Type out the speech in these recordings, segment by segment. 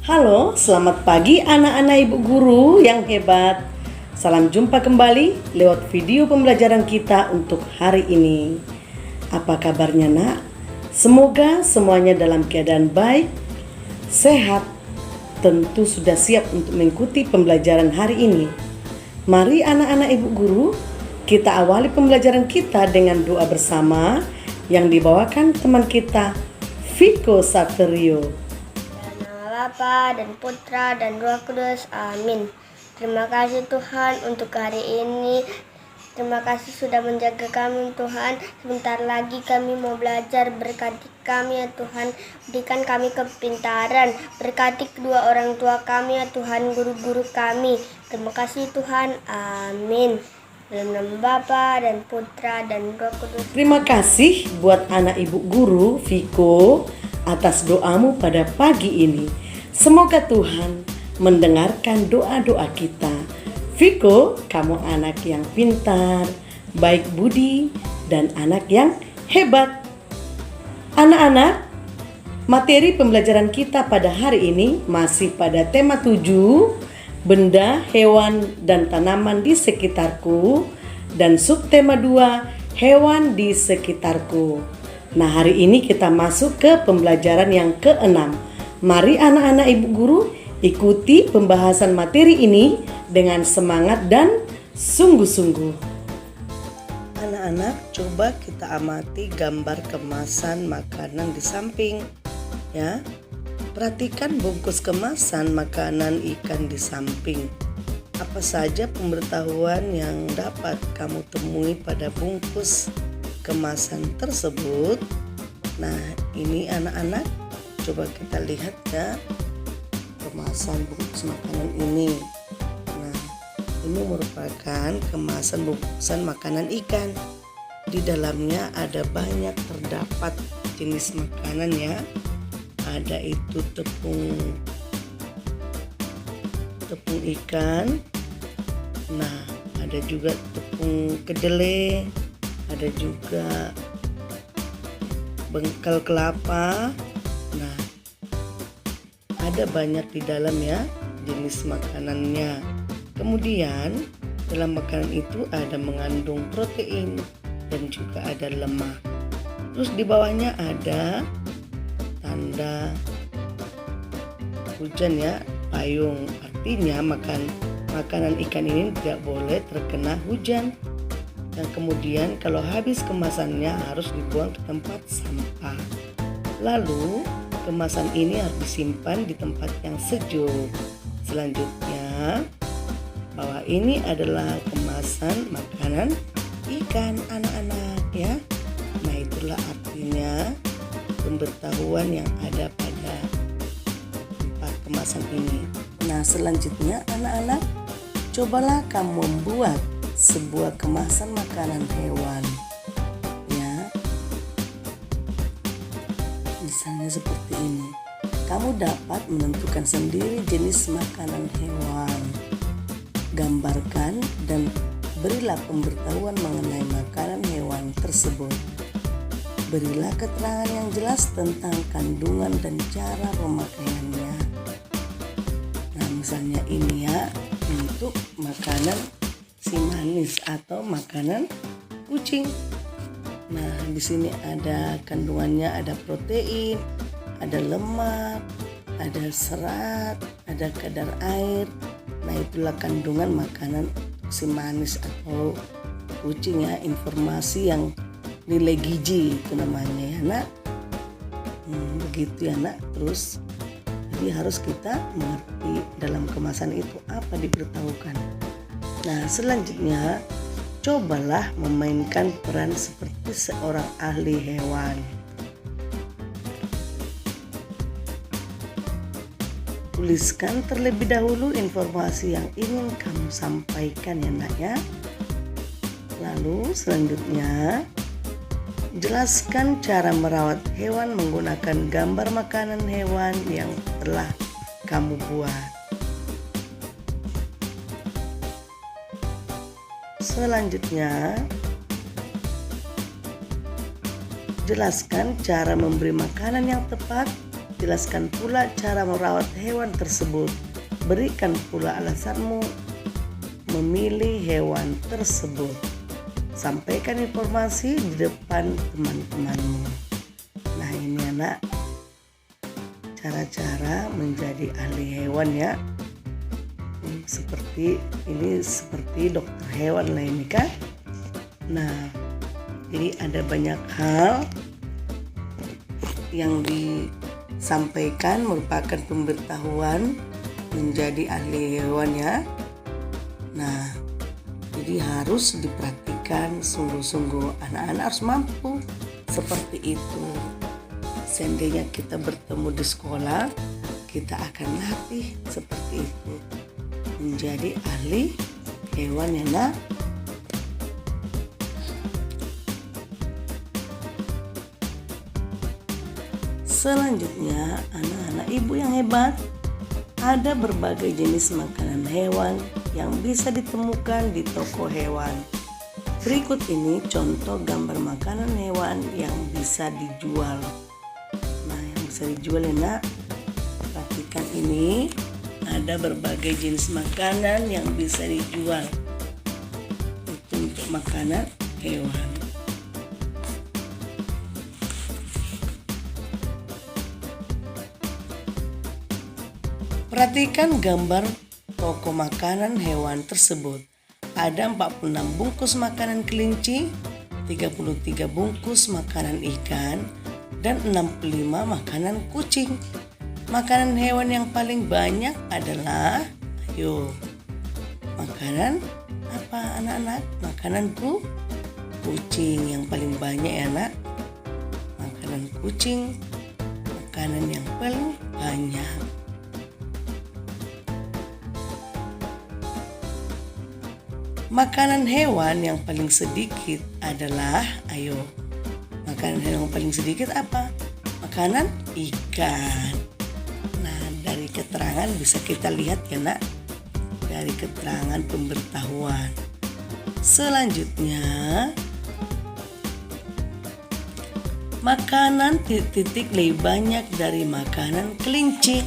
Halo, selamat pagi anak-anak ibu guru yang hebat. Salam jumpa kembali lewat video pembelajaran kita untuk hari ini. Apa kabarnya nak? Semoga semuanya dalam keadaan baik, sehat, tentu sudah siap untuk mengikuti pembelajaran hari ini. Mari anak-anak ibu guru, kita awali pembelajaran kita dengan doa bersama yang dibawakan teman kita, Viko Saterio. Bapa dan Putra dan Roh Kudus. Amin. Terima kasih Tuhan untuk hari ini. Terima kasih sudah menjaga kami Tuhan. Sebentar lagi kami mau belajar. Berkati kami ya Tuhan. Berikan kami kepintaran. Berkati kedua orang tua kami ya Tuhan. Guru-guru kami. Terima kasih Tuhan. Amin. Dalam nama Bapa dan Putra dan Roh Kudus. Terima kasih buat anak ibu guru Viko atas doamu pada pagi ini. Semoga Tuhan mendengarkan doa-doa kita. Viko, kamu anak yang pintar, baik budi, dan anak yang hebat. Anak-anak, materi pembelajaran kita pada hari ini masih pada tema 7, benda, hewan, dan tanaman di sekitarku, dan subtema 2, hewan di sekitarku. Nah, hari ini kita masuk ke pembelajaran yang ke-6. Mari anak-anak ibu guru ikuti pembahasan materi ini dengan semangat dan sungguh-sungguh. Anak-anak, coba kita amati gambar kemasan makanan di samping, ya. Perhatikan bungkus kemasan makanan ikan di samping. Apa saja pemberitahuan yang dapat kamu temui pada bungkus kemasan tersebut? Nah, ini anak-anak, coba kita lihat ya kemasan bungkus makanan ini. Nah, ini merupakan kemasan bungkusan makanan ikan. Di dalamnya ada banyak terdapat jenis makanan ya. Ada itu tepung ikan. Nah, ada juga tepung kedelai, ada juga bengkal kelapa. Nah, ada banyak di dalam ya jenis makanannya. Kemudian dalam makanan itu ada mengandung protein dan juga ada lemak. Terus di bawahnya ada tanda hujan ya, payung. Artinya makanan ikan ini tidak boleh terkena hujan. Dan kemudian kalau habis kemasannya harus dibuang ke tempat sampah. Lalu kemasan ini harus disimpan di tempat yang sejuk. Selanjutnya, bahwa ini adalah kemasan makanan ikan anak-anak ya. Nah, itulah artinya pemberitahuan yang ada pada tempat kemasan ini. Nah, selanjutnya anak-anak, cobalah kamu membuat sebuah kemasan makanan hewan. Misalnya seperti ini. Kamu dapat menentukan sendiri jenis makanan hewan. Gambarkan dan berilah pemberitahuan mengenai makanan hewan tersebut. Berilah keterangan yang jelas tentang kandungan dan cara pemakaiannya. Nah, misalnya ini ya, untuk makanan si manis atau makanan kucing. Nah, di sini ada kandungannya, ada protein, ada lemak, ada serat, ada kadar air. Nah, itulah kandungan makanan si manis atau kucing ya, informasi yang nilai gizi itu namanya ya nak. Begitu ya nak. Terus jadi harus kita mengerti dalam kemasan itu apa diberitahukan. Nah, selanjutnya cobalah memainkan peran seperti seorang ahli hewan. Tuliskan terlebih dahulu informasi yang ingin kamu sampaikan ya nak ya. Lalu selanjutnya, jelaskan cara merawat hewan menggunakan gambar makanan hewan yang telah kamu buat. Selanjutnya, jelaskan cara memberi makanan yang tepat jelaskan pula cara merawat hewan tersebut. Berikan pula alasanmu memilih hewan tersebut. Sampaikan informasi di depan teman-temanmu. Nah, ini anak, cara-cara menjadi ahli hewan ya. Seperti dokter hewan lah ini kan. Nah, jadi ada banyak hal yang disampaikan merupakan pemberitahuan menjadi ahli hewan ya. Nah, jadi harus diperhatikan sungguh-sungguh, anak-anak harus mampu seperti itu. Seandainya kita bertemu di sekolah, kita akan latih seperti itu, menjadi ahli hewan ya nak. Selanjutnya, anak-anak ibu yang hebat, ada berbagai jenis makanan hewan yang bisa ditemukan di toko hewan. Berikut ini contoh gambar makanan hewan yang bisa dijual. Nah, yang bisa dijual ya nak, perhatikan ini, ada berbagai jenis makanan yang bisa dijual. Itu untuk makanan hewan. Perhatikan gambar toko makanan hewan tersebut. Ada 46 bungkus makanan kelinci, 33 bungkus makanan ikan, dan 65 makanan kucing. Makanan hewan yang paling banyak adalah, ayo, makanan apa anak-anak? Makanan kucing yang paling banyak ya nak. Makanan kucing, makanan yang paling banyak. Makanan hewan yang paling sedikit adalah, ayo, makanan hewan yang paling sedikit apa? Makanan ikan. Nah, dari keterangan bisa kita lihat ya nak, dari keterangan pemberitahuan. Selanjutnya, makanan titik lebih banyak dari makanan kelinci.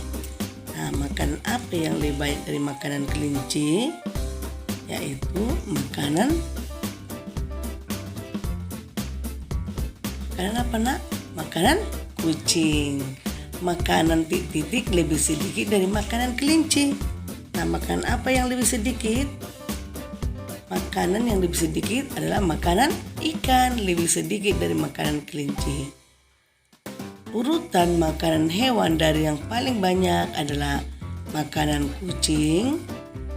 Nah, makanan apa yang lebih banyak dari makanan kelinci? Yaitu makanan apa nak? Makanan kucing. Makanan titik lebih sedikit dari makanan kelinci. Nah, makanan apa yang lebih sedikit? Makanan yang lebih sedikit adalah makanan ikan, lebih sedikit dari makanan kelinci. Urutan makanan hewan dari yang paling banyak adalah makanan kucing,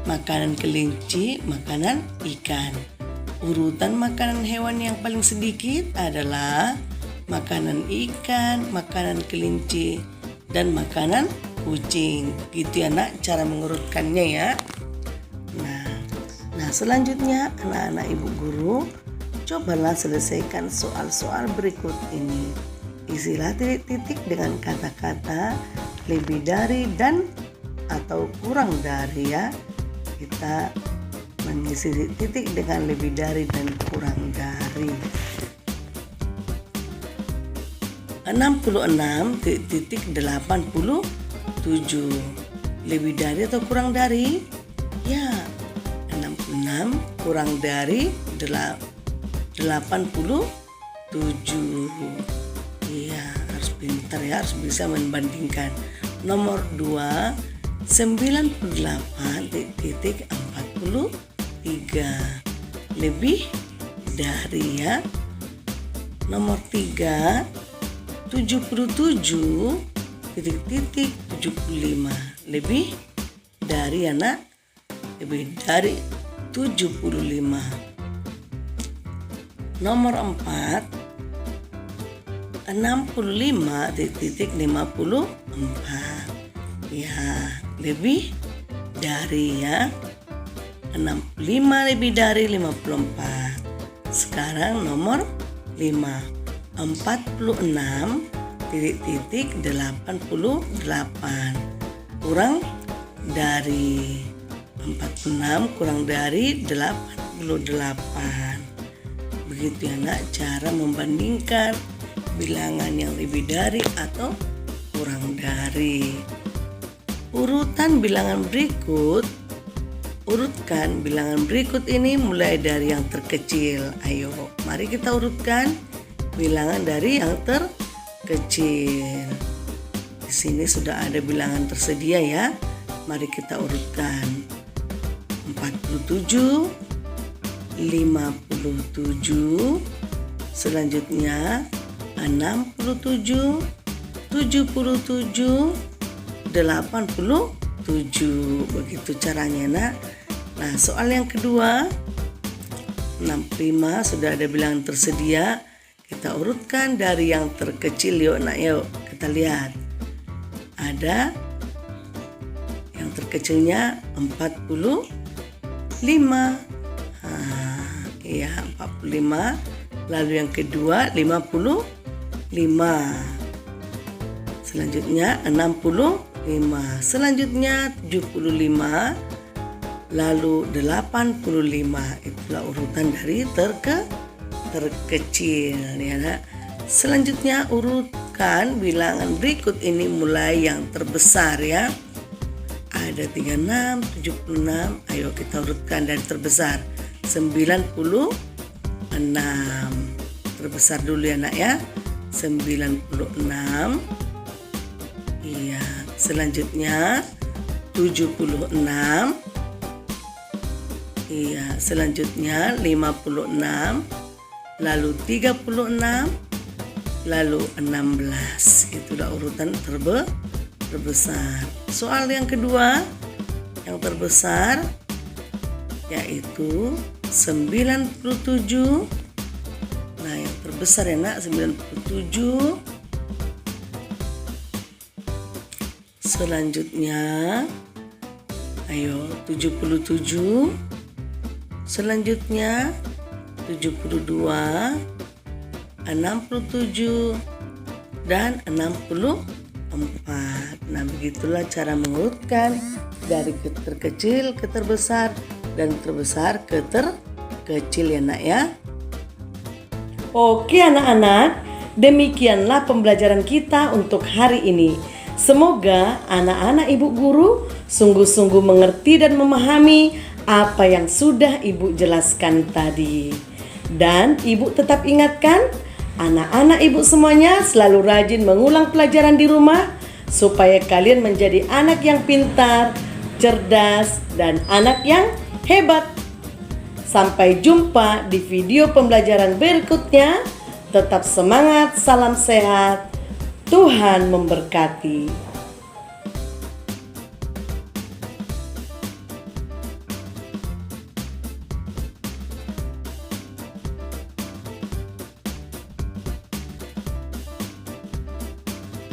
makanan kelinci, makanan ikan. Urutan makanan hewan yang paling sedikit adalah makanan ikan, makanan kelinci, dan makanan kucing. Gitu ya nak, cara mengurutkannya ya. Nah, selanjutnya anak-anak ibu guru, cobalah selesaikan soal-soal berikut ini. Isilah titik-titik dengan kata-kata lebih dari dan atau kurang dari ya. Kita mengisi titik dengan lebih dari dan kurang dari. 66.87. Lebih dari atau kurang dari? Ya, 66 kurang dari 87. Iya, harus pintar ya, harus bisa membandingkan. Nomor 2, 98.43. Lebih dari ya. Nomor 3, 77.75. Lebih dari anak, lebih dari 75. Nomor 4, 65.54. Ya, lebih dari ya. 65 lebih dari 54. Sekarang nomor 5, 46.88. Kurang dari 46 kurang dari 88. Begitu ya nak, cara membandingkan bilangan yang lebih dari atau kurang dari. Urutan bilangan berikut, urutkan bilangan berikut ini mulai dari yang terkecil. Ayo, mari kita urutkan bilangan dari yang terkecil. Di sini sudah ada bilangan tersedia ya. Mari kita urutkan. 47, 57, selanjutnya 67, 77, 87. Begitu caranya nak. Nah, soal yang kedua, 65 sudah ada bilangan tersedia. Kita urutkan dari yang terkecil yuk nak, yuk kita lihat. Ada yang terkecilnya 45. Iya, 45. Lalu yang kedua 55. Selanjutnya 65. Selanjutnya 75. Lalu 85. Itulah urutan dari terkecil ya nak. Selanjutnya urutkan bilangan berikut ini mulai yang terbesar ya. Ada 36, 76. Ayo kita urutkan dari terbesar. 96. Terbesar dulu ya nak ya. 96. Iya, selanjutnya 76. Iya, selanjutnya 56. Lalu 36. Lalu 16. Itulah urutan terbesar. Soal yang kedua, yang terbesar yaitu 97. Nah, yang terbesar ya nak, 97. Selanjutnya ayo 77. Selanjutnya 72, 67 dan 64. Nah, begitulah cara mengurutkan dari terkecil ke terbesar dan terbesar ke terkecil ya nak ya. Oke anak-anak, demikianlah pembelajaran kita untuk hari ini. Semoga anak-anak ibu guru sungguh-sungguh mengerti dan memahami apa yang sudah ibu jelaskan tadi. Dan ibu tetap ingatkan, anak-anak ibu semuanya selalu rajin mengulang pelajaran di rumah supaya kalian menjadi anak yang pintar, cerdas, dan anak yang hebat. Sampai jumpa di video pembelajaran berikutnya. Tetap semangat, salam sehat. Tuhan memberkati.